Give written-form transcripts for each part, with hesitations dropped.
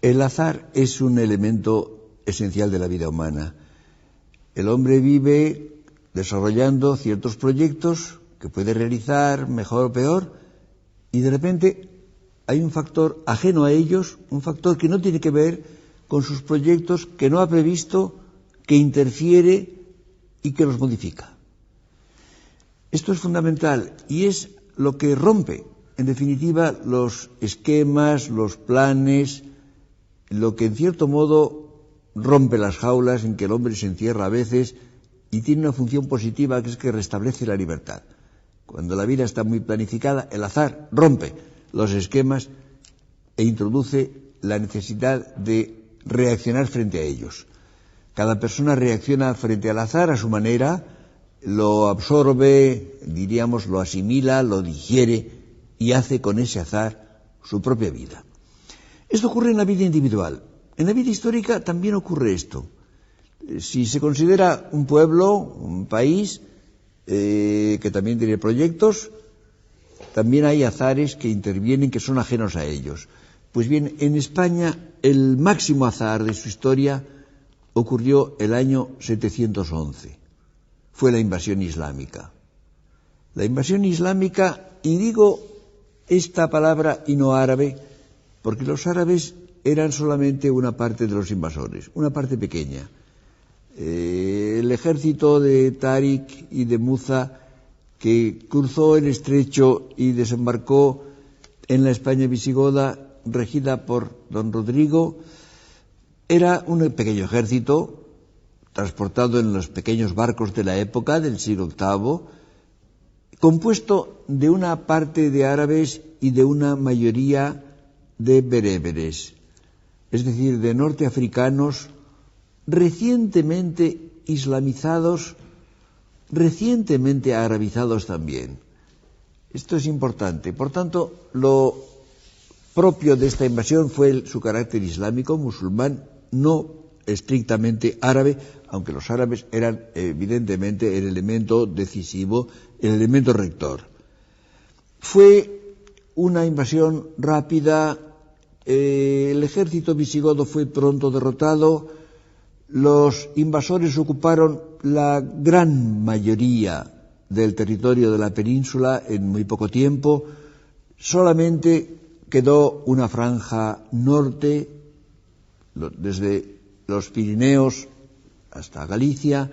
El azar es un elemento esencial de la vida humana. El hombre vive desarrollando ciertos proyectos que puede realizar mejor o peor, y de repente hay un factor ajeno a ellos, un factor que no tiene que ver con sus proyectos, que no ha previsto, que interfiere y que los modifica. Esto es fundamental y es lo que rompe, en definitiva, los esquemas, los planes, lo que en cierto modo rompe las jaulas en que el hombre se encierra a veces y tiene una función positiva, que es que restablece la libertad. Cuando la vida está muy planificada, el azar rompe los esquemas e introduce la necesidad de reaccionar frente a ellos. Cada persona reacciona frente al azar a su manera, lo absorbe, diríamos, lo asimila, lo digiere y hace con ese azar su propia vida. Esto ocurre en la vida individual. En la vida histórica también ocurre esto. Si se considera un pueblo, un país, que también tiene proyectos, también hay azares que intervienen, que son ajenos a ellos. Pues bien, en España el máximo azar de su historia ocurrió el año 711. Fue la invasión islámica. La invasión islámica, y digo esta palabra y no árabe, porque los árabes eran solamente una parte de los invasores, una parte pequeña. El ejército de Táriq y de Muza, que cruzó el estrecho y desembarcó en la España visigoda, regida por don Rodrigo, era un pequeño ejército transportado en los pequeños barcos de la época, del siglo VIII, compuesto de una parte de árabes y de una mayoría de bereberes, es decir, de norteafricanos recientemente islamizados, recientemente arabizados también. Esto es importante. Por tanto, lo propio de esta invasión fue su carácter islámico, musulmán, no estrictamente árabe, aunque los árabes eran evidentemente el elemento decisivo, el elemento rector. Fue una invasión rápida, el ejército visigodo fue pronto derrotado, los invasores ocuparon la gran mayoría del territorio de la península en muy poco tiempo, solamente quedó una franja norte, desde los Pirineos hasta Galicia,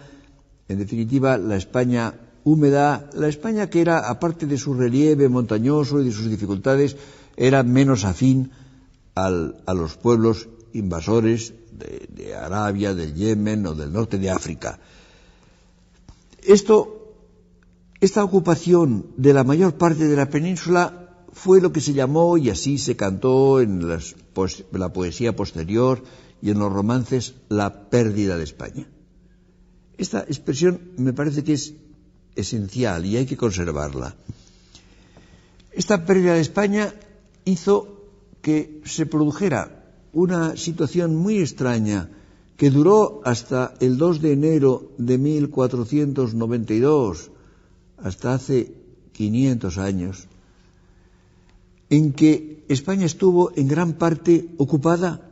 en definitiva la España húmeda, la España que era, aparte de su relieve montañoso y de sus dificultades, era menos afín a los pueblos invasores de Arabia, del Yemen o del norte de África. Esta ocupación de la mayor parte de la península fue lo que se llamó, y así se cantó en la poesía posterior y en los romances, la pérdida de España. Esta expresión me parece que es esencial y hay que conservarla. Esta pérdida de España hizo que se produjera una situación muy extraña que duró hasta el 2 de enero de 1492, hasta hace 500 años, en que España estuvo en gran parte ocupada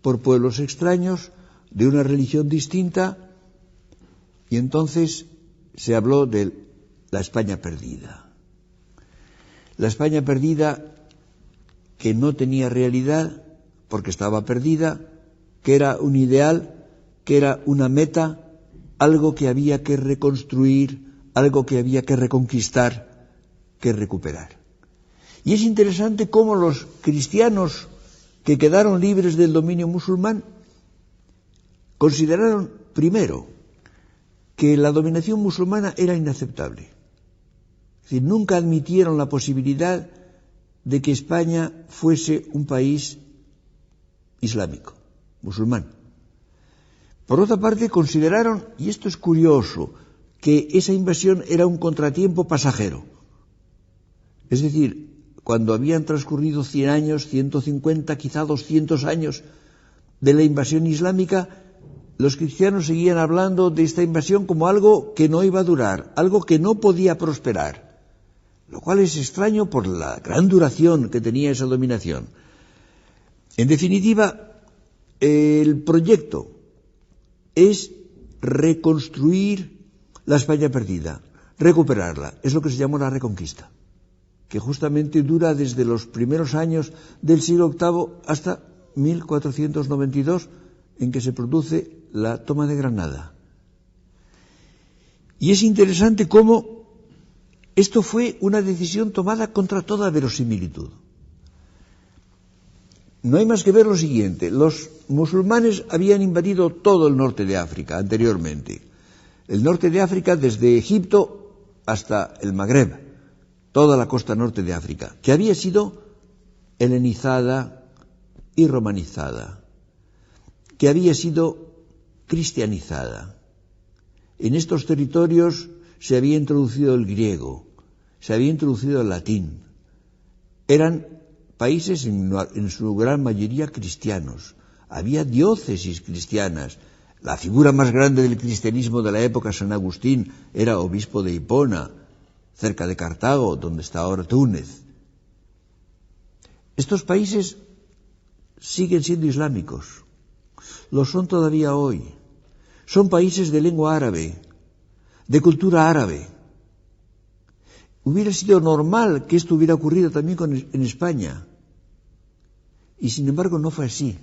por pueblos extraños, de una religión distinta, y entonces se habló de la España perdida. La España perdida que no tenía realidad porque estaba perdida, que era un ideal, que era una meta, algo que había que reconstruir, algo que había que reconquistar, que recuperar. Y es interesante cómo los cristianos que quedaron libres del dominio musulmán consideraron primero que la dominación musulmana era inaceptable. Es decir, nunca admitieron la posibilidad de que España fuese un país islámico, musulmán. Por otra parte, consideraron, y esto es curioso, que esa invasión era un contratiempo pasajero. Es decir, cuando habían transcurrido 100 años, 150, quizá 200 años de la invasión islámica, los cristianos seguían hablando de esta invasión como algo que no iba a durar, algo que no podía prosperar, lo cual es extraño por la gran duración que tenía esa dominación. En definitiva, el proyecto es reconstruir la España perdida, recuperarla. Es lo que se llamó la Reconquista, que justamente dura desde los primeros años del siglo VIII hasta 1492, en que se produce la toma de Granada. Y es interesante cómo esto fue una decisión tomada contra toda verosimilitud. No hay más que ver lo siguiente. Los musulmanes habían invadido todo el norte de África anteriormente. El norte de África desde Egipto hasta el Magreb, toda la costa norte de África, que había sido helenizada y romanizada, que había sido cristianizada. En estos territorios se había introducido el griego, se había introducido el latín. Eran países en su gran mayoría cristianos. Había diócesis cristianas. La figura más grande del cristianismo de la época, San Agustín, era obispo de Hipona, cerca de Cartago, donde está ahora Túnez. Estos países siguen siendo islámicos. Lo son todavía hoy. Son países de lengua árabe, de cultura árabe. Hubiera sido normal que esto hubiera ocurrido también en España. Y sin embargo no fue así.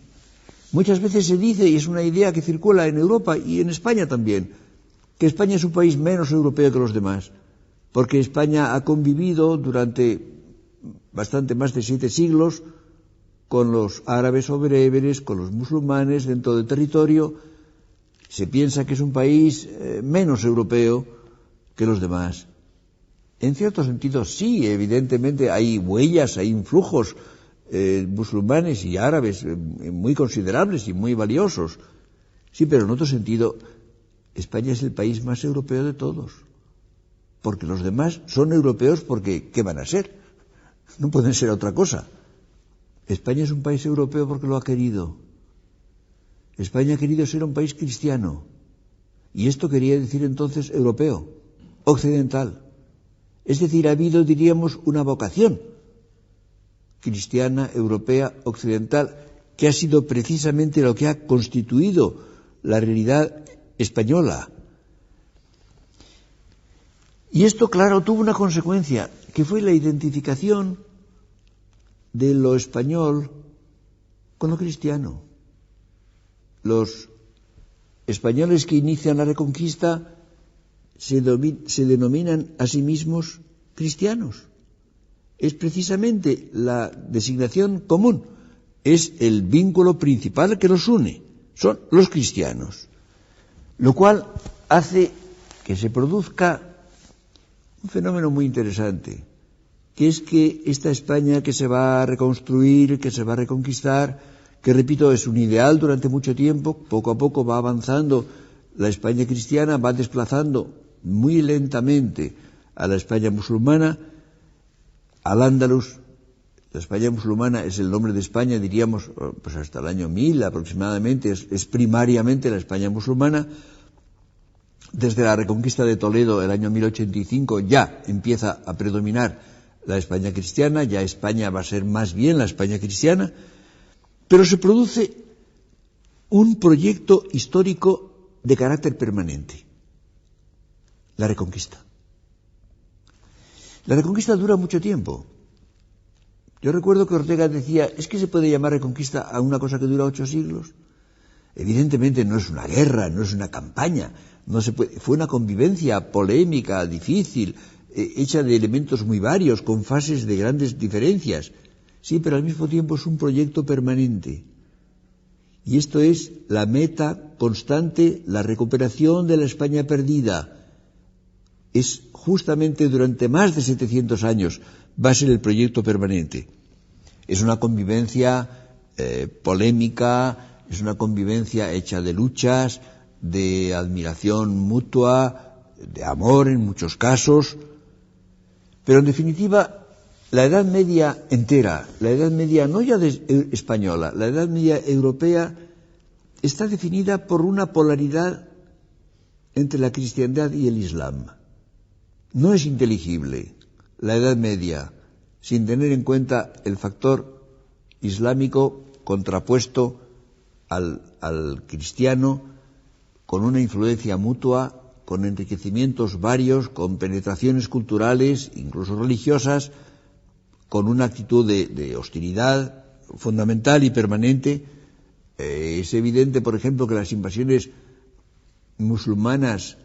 Muchas veces se dice, y es una idea que circula en Europa y en España también, que España es un país menos europeo que los demás, porque España ha convivido durante bastante más de 7 siglos con los árabes o bereberes, con los musulmanes dentro del territorio. Se piensa que es un país menos europeo que los demás. En cierto sentido, sí, evidentemente hay huellas, hay influjos musulmanes y árabes muy considerables y muy valiosos. Sí, pero en otro sentido, España es el país más europeo de todos. Porque los demás son europeos porque, ¿qué van a ser? No pueden ser otra cosa. España es un país europeo porque lo ha querido. España ha querido ser un país cristiano. Y esto quería decir entonces europeo, occidental. Es decir, ha habido, diríamos, una vocación cristiana, europea, occidental, que ha sido precisamente lo que ha constituido la realidad española. Y esto, claro, tuvo una consecuencia, que fue la identificación de lo español con lo cristiano. Los españoles que inician la Reconquista se denominan a sí mismos cristianos. Es precisamente la designación común, es el vínculo principal que los une, son los cristianos. Lo cual hace que se produzca un fenómeno muy interesante, que es que esta España que se va a reconstruir, que se va a reconquistar, que repito, es un ideal durante mucho tiempo, poco a poco va avanzando, la España cristiana va desplazando muy lentamente a la España musulmana, al Andalus. La España musulmana es el nombre de España, diríamos, pues hasta el año 1000 aproximadamente, es primariamente la España musulmana. Desde la Reconquista de Toledo, el año 1085, ya empieza a predominar la España cristiana, ya España va a ser más bien la España cristiana, pero se produce un proyecto histórico de carácter permanente, la Reconquista. La Reconquista dura mucho tiempo. Yo recuerdo que Ortega decía, ¿es que se puede llamar Reconquista a una cosa que dura 8 siglos? Evidentemente no es una guerra, no es una campaña, no se puede, fue una convivencia polémica, difícil, hecha de elementos muy varios, con fases de grandes diferencias. Sí, pero al mismo tiempo es un proyecto permanente. Y esto es la meta constante, la recuperación de la España perdida. Es justamente durante más de 700 años va a ser el proyecto permanente. Es una convivencia polémica, es una convivencia hecha de luchas, de admiración mutua, de amor en muchos casos, pero en definitiva la Edad Media entera, la Edad Media no ya española, la Edad Media europea está definida por una polaridad entre la cristiandad y el Islam. No es inteligible la Edad Media sin tener en cuenta el factor islámico contrapuesto al cristiano, con una influencia mutua, con enriquecimientos varios, con penetraciones culturales, incluso religiosas, con una actitud de hostilidad fundamental y permanente. Es evidente, por ejemplo, que las invasiones musulmanas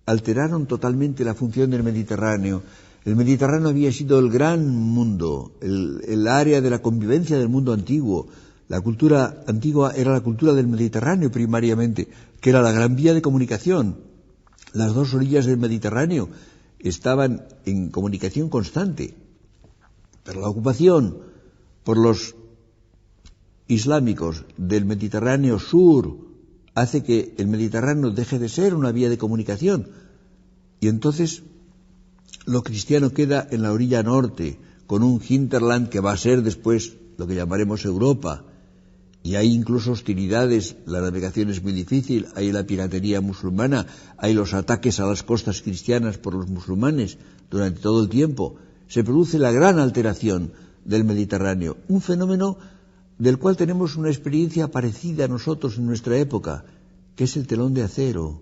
alteraron totalmente la función del Mediterráneo. El Mediterráneo había sido el gran mundo, el área de la convivencia del mundo antiguo. La cultura antigua era la cultura del Mediterráneo primariamente, que era la gran vía de comunicación. Las dos orillas del Mediterráneo estaban en comunicación constante. Pero la ocupación por los islámicos del Mediterráneo sur hace que el Mediterráneo deje de ser una vía de comunicación. Y entonces lo cristiano queda en la orilla norte, con un hinterland que va a ser después lo que llamaremos Europa. Y hay incluso hostilidades, la navegación es muy difícil, hay la piratería musulmana, hay los ataques a las costas cristianas por los musulmanes durante todo el tiempo. Se produce la gran alteración del Mediterráneo, un fenómeno del cual tenemos una experiencia parecida a nosotros en nuestra época, que es el telón de acero.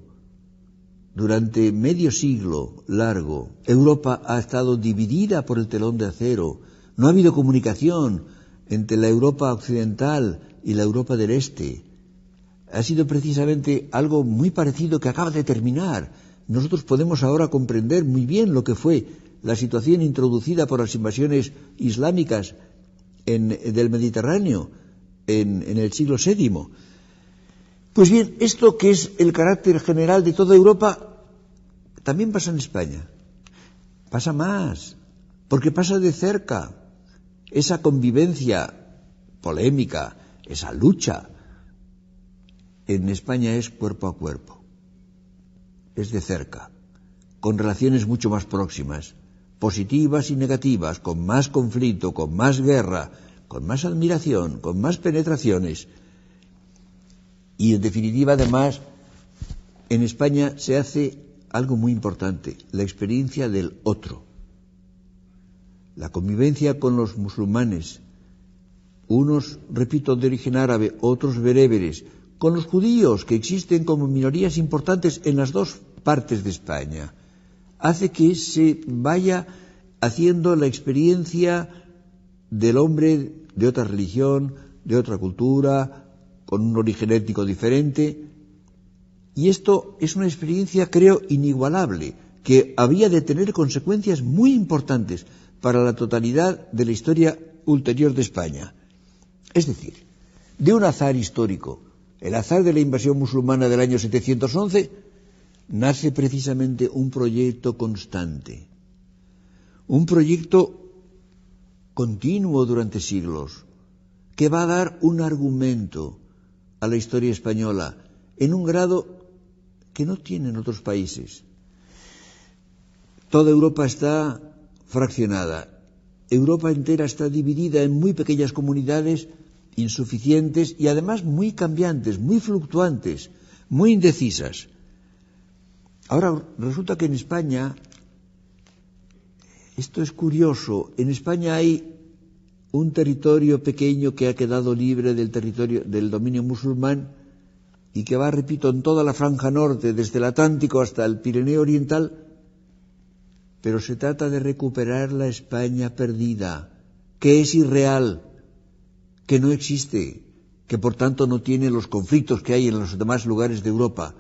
Durante medio siglo largo, Europa ha estado dividida por el telón de acero. No ha habido comunicación entre la Europa occidental y la Europa del Este. Ha sido precisamente algo muy parecido que acaba de terminar. Nosotros podemos ahora comprender muy bien lo que fue la situación introducida por las invasiones islámicas del Mediterráneo en el siglo VII. Pues bien, esto que es el carácter general de toda Europa, también pasa en España. Pasa más, porque pasa de cerca. Esa convivencia polémica, esa lucha, en España es cuerpo a cuerpo. Es de cerca, con relaciones mucho más próximas, positivas y negativas, con más conflicto, con más guerra, con más admiración, con más penetraciones. Y en definitiva, además, en España se hace algo muy importante, la experiencia del otro. La convivencia con los musulmanes, unos, repito, de origen árabe, otros bereberes, con los judíos, que existen como minorías importantes en las dos partes de España, hace que se vaya haciendo la experiencia del hombre de otra religión, de otra cultura, con un origen étnico diferente. Y esto es una experiencia, creo, inigualable, que había de tener consecuencias muy importantes para la totalidad de la historia ulterior de España. Es decir, de un azar histórico, el azar de la invasión musulmana del año 711, nace precisamente un proyecto constante, un proyecto continuo durante siglos, que va a dar un argumento a la historia española en un grado que no tienen otros países. Toda Europa está fraccionada. Europa entera está dividida en muy pequeñas comunidades insuficientes y además muy cambiantes, muy fluctuantes, muy indecisas. Ahora, resulta que en España, esto es curioso, en España hay un territorio pequeño que ha quedado libre del dominio musulmán y que va, repito, en toda la franja norte, desde el Atlántico hasta el Pirineo Oriental, pero se trata de recuperar la España perdida, que es irreal, que no existe, que por tanto no tiene los conflictos que hay en los demás lugares de Europa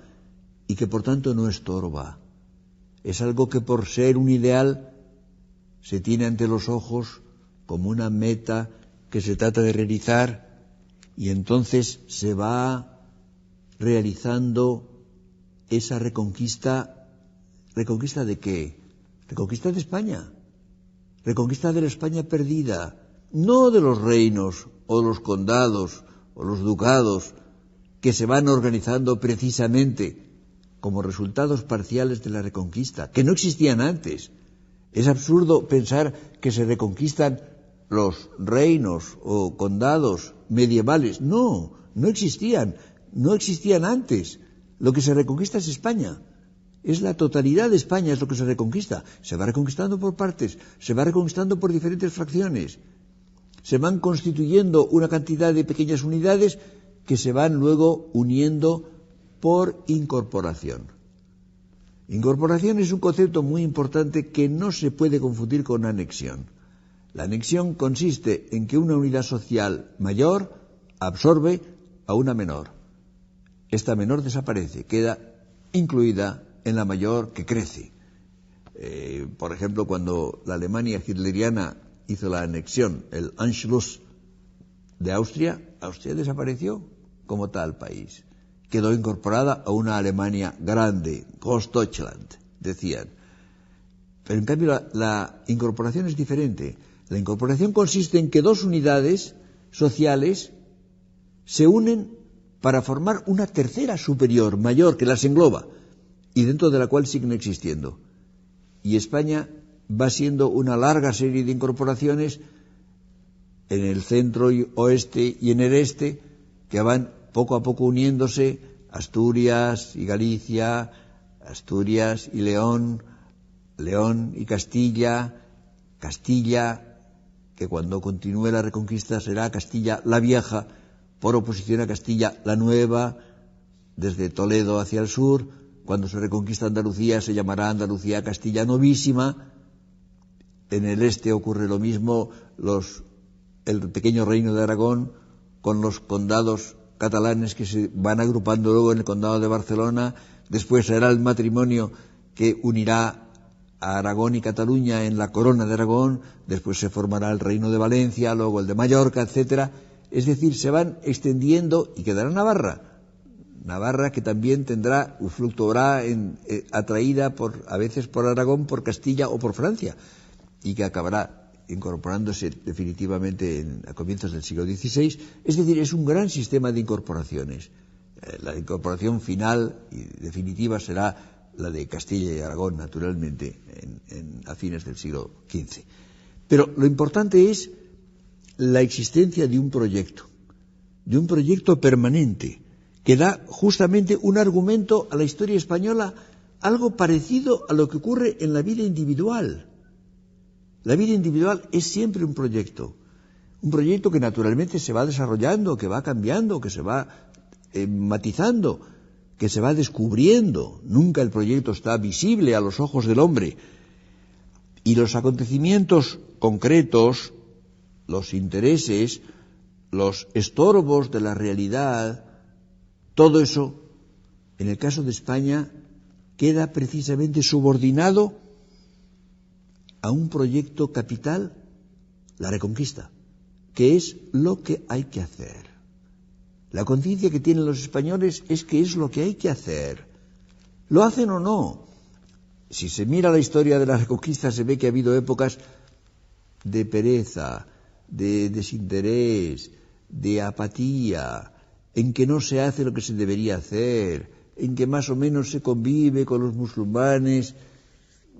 y que por tanto no estorba. Es algo que por ser un ideal se tiene ante los ojos como una meta que se trata de realizar y entonces se va realizando esa reconquista. ¿Reconquista de qué? Reconquista de España, reconquista de la España perdida, no de los reinos o los condados o los ducados que se van organizando precisamente como resultados parciales de la reconquista, que no existían antes. Es absurdo pensar que se reconquistan los reinos o condados medievales. No, no existían antes. Lo que se reconquista es España. Es la totalidad de España, es lo que se reconquista. Se va reconquistando por partes, se va reconquistando por diferentes fracciones. Se van constituyendo una cantidad de pequeñas unidades que se van luego uniendo por incorporación. Incorporación es un concepto muy importante que no se puede confundir con anexión. La anexión consiste en que una unidad social mayor absorbe a una menor. Esta menor desaparece, queda incluida en la mayor que crece. Por ejemplo, cuando la Alemania hitleriana hizo la anexión, el Anschluss de Austria, Austria desapareció como tal país. Quedó incorporada a una Alemania grande, Großdeutschland, decían. Pero en cambio la incorporación es diferente. La incorporación consiste en que dos unidades sociales se unen para formar una tercera superior, mayor, que las engloba, y dentro de la cual siguen existiendo. Y España va siendo una larga serie de incorporaciones en el centro y oeste y en el este, que van poco a poco uniéndose, Asturias y Galicia, Asturias y León, León y Castilla, Castilla, que cuando continúe la Reconquista será Castilla la Vieja, por oposición a Castilla la Nueva, desde Toledo hacia el sur. Cuando se reconquista Andalucía se llamará Andalucía Castilla Novísima. En el este ocurre lo mismo, el pequeño reino de Aragón con los condados catalanes que se van agrupando luego en el condado de Barcelona. Después será el matrimonio que unirá a Aragón y Cataluña en la corona de Aragón. Después se formará el reino de Valencia, luego el de Mallorca, etcétera. Es decir, se van extendiendo y quedará Navarra. Navarra que también fluctuará atraída a veces por Aragón, por Castilla o por Francia, y que acabará incorporándose definitivamente a comienzos del siglo XVI. Es decir, es un gran sistema de incorporaciones. La incorporación final y definitiva será la de Castilla y Aragón, naturalmente, a fines del siglo XV. Pero lo importante es la existencia de un proyecto permanente, que da justamente un argumento a la historia española, algo parecido a lo que ocurre en la vida individual. La vida individual es siempre un proyecto que naturalmente se va desarrollando, que va cambiando, que se va matizando, que se va descubriendo. Nunca el proyecto está visible a los ojos del hombre. Y los acontecimientos concretos, los intereses, los estorbos de la realidad, todo eso, en el caso de España, queda precisamente subordinado a un proyecto capital, la Reconquista, que es lo que hay que hacer. La conciencia que tienen los españoles es que es lo que hay que hacer. ¿Lo hacen o no? Si se mira la historia de la Reconquista, se ve que ha habido épocas de pereza, de desinterés, de apatía, en que no se hace lo que se debería hacer, en que más o menos se convive con los musulmanes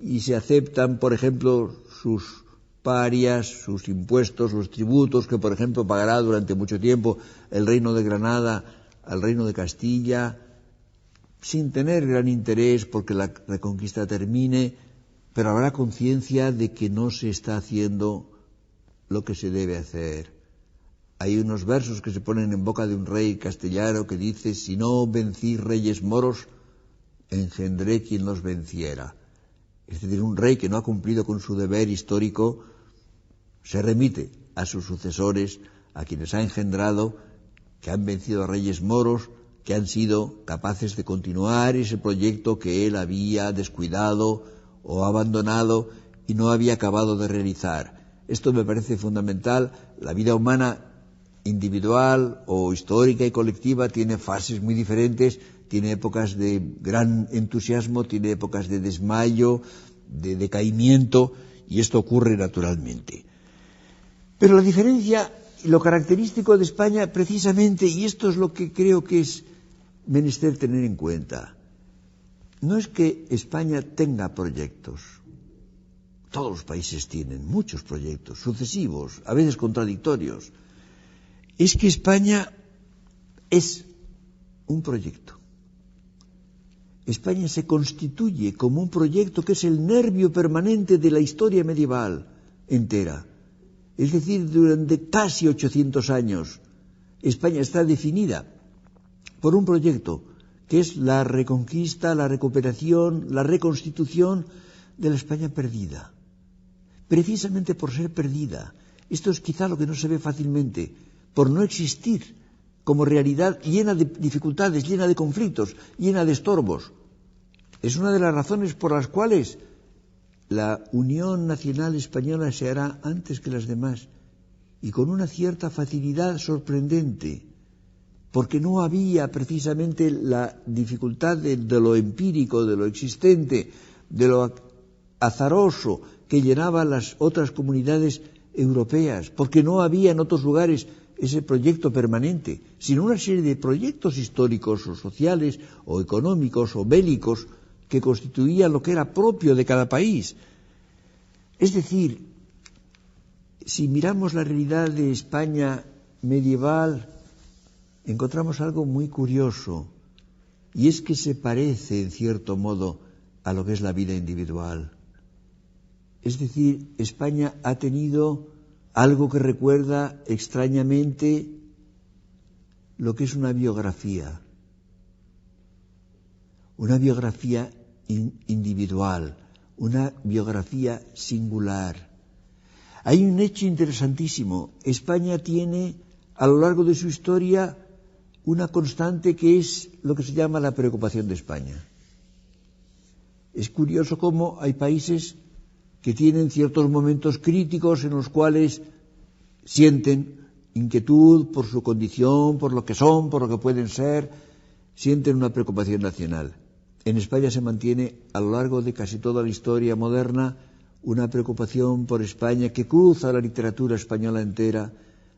y se aceptan, por ejemplo, sus parias, sus impuestos, los tributos que, por ejemplo, pagará durante mucho tiempo el reino de Granada al reino de Castilla, sin tener gran interés porque la Reconquista termine, pero habrá conciencia de que no se está haciendo lo que se debe hacer. Hay unos versos que se ponen en boca de un rey castellano que dice: si no vencí reyes moros, engendré quien los venciera. Es decir, un rey que no ha cumplido con su deber histórico se remite a sus sucesores, a quienes ha engendrado, que han vencido a reyes moros, que han sido capaces de continuar ese proyecto que él había descuidado o abandonado y no había acabado de realizar. Esto me parece fundamental. La vida humana individual o histórica y colectiva tiene fases muy diferentes, tiene épocas de gran entusiasmo, tiene épocas de desmayo, de decaimiento, y esto ocurre naturalmente. Pero la diferencia y lo característico de España, precisamente, y esto es lo que creo que es menester tener en cuenta, no es que España tenga proyectos. Todos los países tienen muchos proyectos, sucesivos, a veces contradictorios. Es que España es un proyecto. España se constituye como un proyecto que es el nervio permanente de la historia medieval entera. Es decir, durante casi 800 años, España está definida por un proyecto que es la reconquista, la recuperación, la reconstitución de la España perdida. Precisamente por ser perdida. Esto es quizá lo que no se ve fácilmente, por no existir como realidad llena de dificultades, llena de conflictos, llena de estorbos. Es una de las razones por las cuales la Unión Nacional Española se hará antes que las demás y con una cierta facilidad sorprendente, porque no había precisamente la dificultad de lo empírico, de lo existente, de lo azaroso que llenaba las otras comunidades europeas, porque no había en otros lugares ese proyecto permanente, sino una serie de proyectos históricos o sociales o económicos o bélicos que constituían lo que era propio de cada país. Es decir, si miramos la realidad de España medieval, encontramos algo muy curioso, y es que se parece, en cierto modo, a lo que es la vida individual. Es decir, España ha tenido algo que recuerda extrañamente lo que es una biografía individual, una biografía singular. Hay un hecho interesantísimo. España tiene, a lo largo de su historia, una constante que es lo que se llama la preocupación de España. Es curioso cómo hay países que tienen ciertos momentos críticos en los cuales sienten inquietud por su condición, por lo que son, por lo que pueden ser, sienten una preocupación nacional. En España se mantiene a lo largo de casi toda la historia moderna una preocupación por España que cruza la literatura española entera,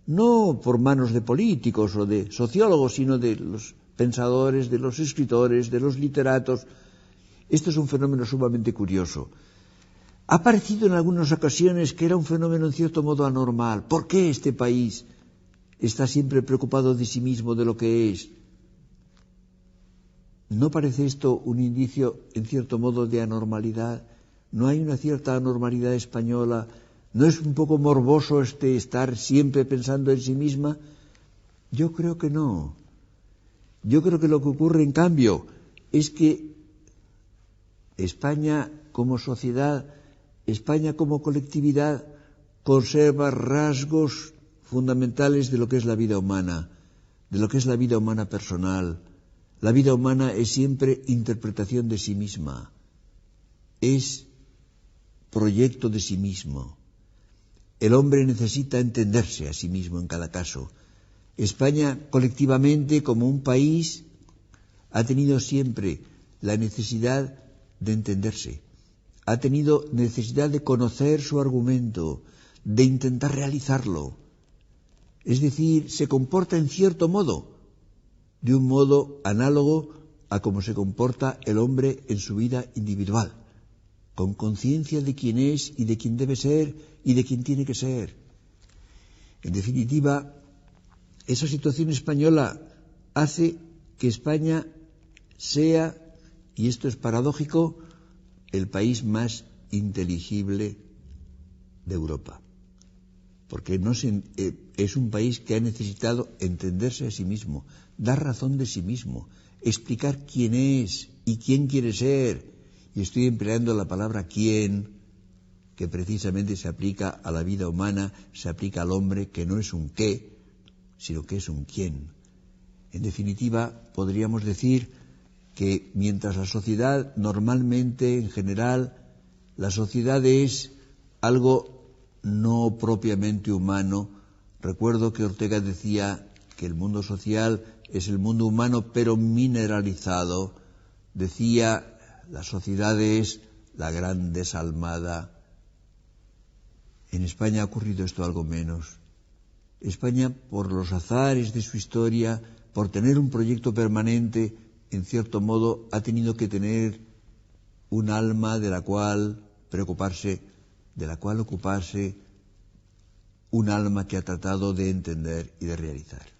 no por manos de políticos o de sociólogos, sino de los pensadores, de los escritores, de los literatos. Esto es un fenómeno sumamente curioso. Ha parecido en algunas ocasiones que era un fenómeno en cierto modo anormal. ¿Por qué este país está siempre preocupado de sí mismo, de lo que es? ¿No parece esto un indicio, en cierto modo, de anormalidad? ¿No hay una cierta anormalidad española? ¿No es un poco morboso estar siempre pensando en sí misma? Yo creo que no. Yo creo que lo que ocurre, en cambio, es que España como sociedad, España como colectividad, conserva rasgos fundamentales de lo que es la vida humana, de lo que es la vida humana personal. La vida humana es siempre interpretación de sí misma, es proyecto de sí mismo. El hombre necesita entenderse a sí mismo en cada caso. España colectivamente como un país ha tenido siempre la necesidad de entenderse, ha tenido necesidad de conocer su argumento, de intentar realizarlo. Es decir, se comporta en cierto modo, de un modo análogo a cómo se comporta el hombre en su vida individual, con conciencia de quién es y de quién debe ser y de quién tiene que ser. En definitiva, esa situación española hace que España sea, y esto es paradójico, el país más inteligible de Europa. Porque es un país que ha necesitado entenderse a sí mismo, dar razón de sí mismo, explicar quién es y quién quiere ser. Y estoy empleando la palabra quién, que precisamente se aplica a la vida humana, se aplica al hombre, que no es un qué, sino que es un quién. En definitiva, podríamos decir que mientras la sociedad normalmente, en general, la sociedad es algo no propiamente humano. Recuerdo que Ortega decía que el mundo social es el mundo humano pero mineralizado. Decía, la sociedad es la gran desalmada. En España ha ocurrido esto algo menos. España, por los azares de su historia, por tener un proyecto permanente, en cierto modo ha tenido que tener un alma de la cual preocuparse, de la cual ocuparse, un alma que ha tratado de entender y de realizar.